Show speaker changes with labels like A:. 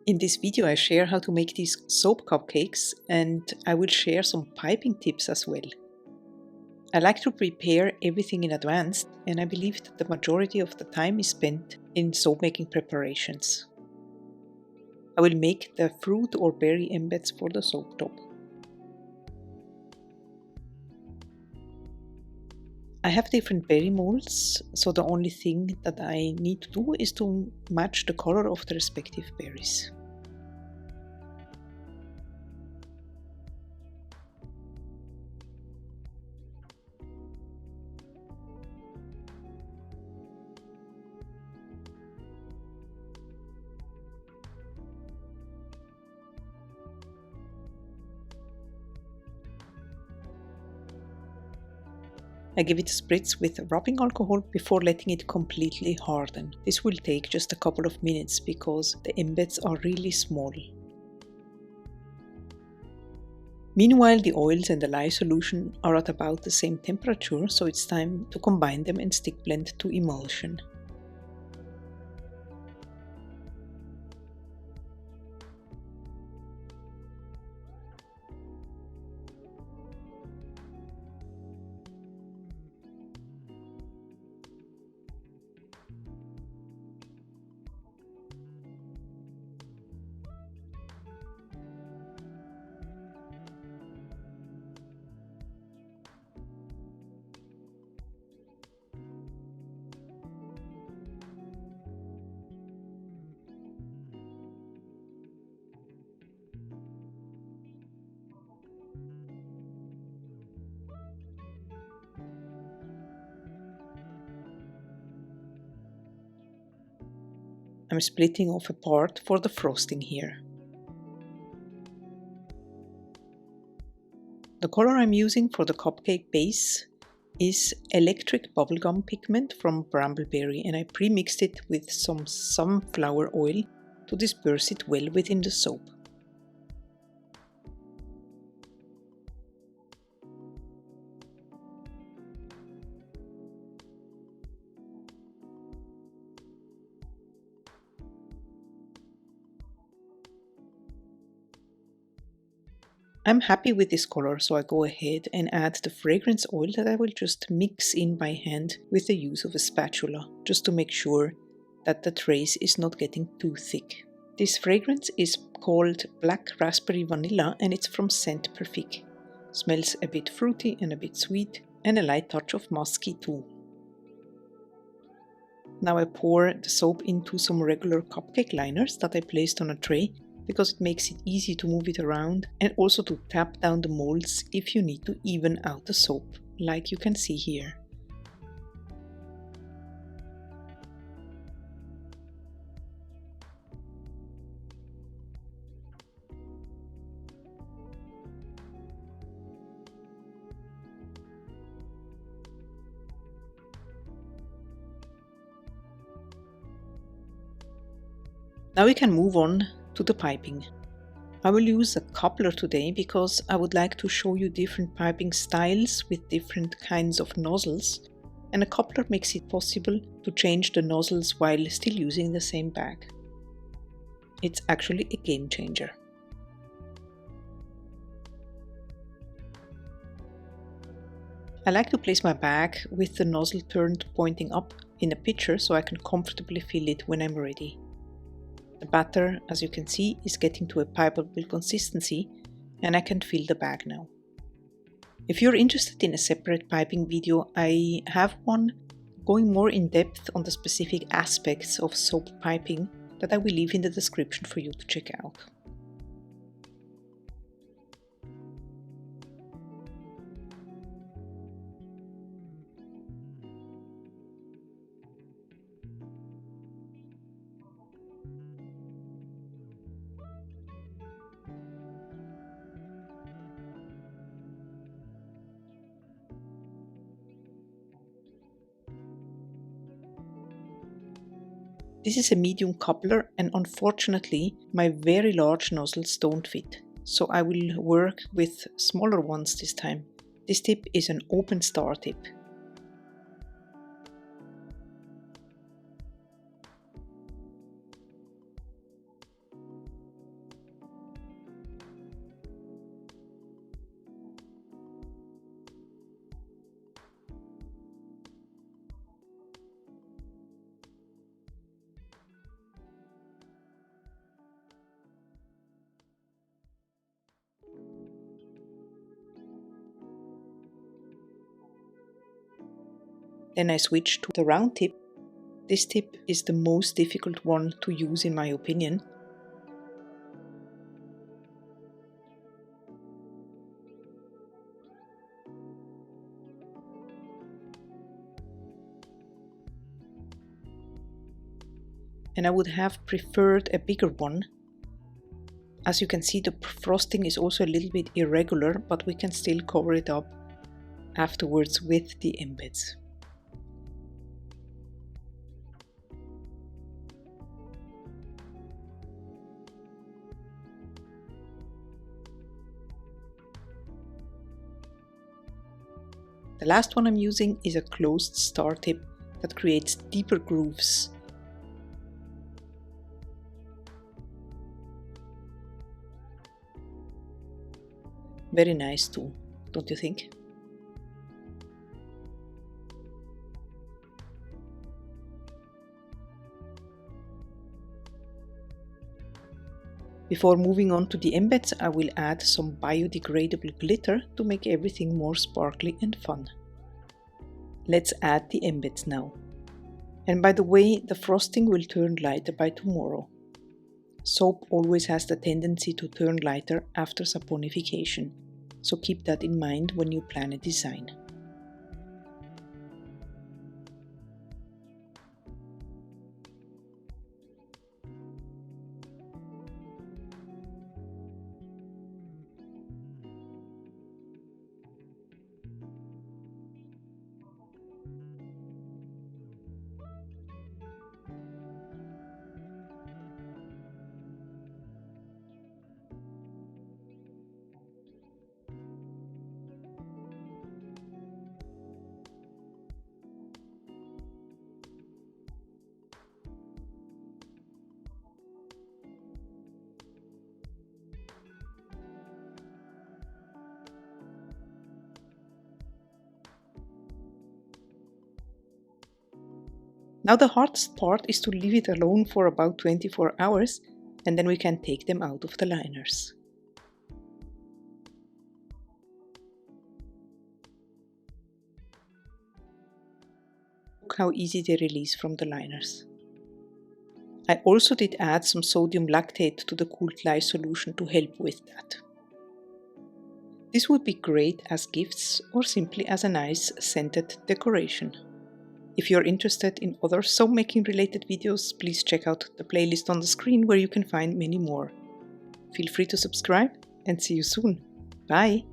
A: In this video I share how to make these soap cupcakes, and I will share some piping tips as well. I like to prepare everything in advance, and I believe that the majority of the time is spent in soap making preparations. I will make the fruit or berry embeds for the soap top. I have different berry molds, so the only thing that I need to do is to match the color of the respective berries. I give it a spritz with rubbing alcohol before letting it completely harden. This will take just a couple of minutes because the embeds are really small. Meanwhile, the oils and the lye solution are at about the same temperature, so it's time to combine them and stick blend to emulsion. I'm splitting off a part for the frosting here. The color I'm using for the cupcake base is electric bubblegum pigment from Brambleberry, and I pre-mixed it with some sunflower oil to disperse it well within the soap. I'm happy with this color, so I go ahead and add the fragrance oil that I will just mix in by hand with the use of a spatula, just to make sure that the trace is not getting too thick. This fragrance is called Black Raspberry Vanilla, and it's from Scent Perfect. Smells a bit fruity and a bit sweet, and a light touch of musky too. Now I pour the soap into some regular cupcake liners that I placed on a tray, because it makes it easy to move it around and also to tap down the molds if you need to even out the soap, like you can see here. Now we can move on to the piping. I will use a coupler today because I would like to show you different piping styles with different kinds of nozzles, and a coupler makes it possible to change the nozzles while still using the same bag. It's actually a game changer. I like to place my bag with the nozzle turned pointing up in a pitcher so I can comfortably fill it when I'm ready. The batter, as you can see, is getting to a pipeable consistency, and I can fill the bag now. If you're interested in a separate piping video, I have one going more in depth on the specific aspects of soap piping that I will leave in the description for you to check out. This is a medium coupler, and unfortunately my very large nozzles don't fit, so I will work with smaller ones this time. This tip is an open star tip. Then I switch to the round tip. This tip is the most difficult one to use in my opinion. And I would have preferred a bigger one. As you can see, the frosting is also a little bit irregular, but we can still cover it up afterwards with the embeds. The last one I'm using is a closed star tip that creates deeper grooves. Very nice too, don't you think? Before moving on to the embeds, I will add some biodegradable glitter to make everything more sparkly and fun. Let's add the embeds now. And by the way, the frosting will turn lighter by tomorrow. Soap always has the tendency to turn lighter after saponification, so keep that in mind when you plan a design. Now the hardest part is to leave it alone for about 24 hours and then we can take them out of the liners. Look how easy they release from the liners. I also did add some sodium lactate to the cooled lye solution to help with that. This would be great as gifts or simply as a nice scented decoration. If you're interested in other soap making related videos, please check out the playlist on the screen where you can find many more. Feel free to subscribe and see you soon. Bye!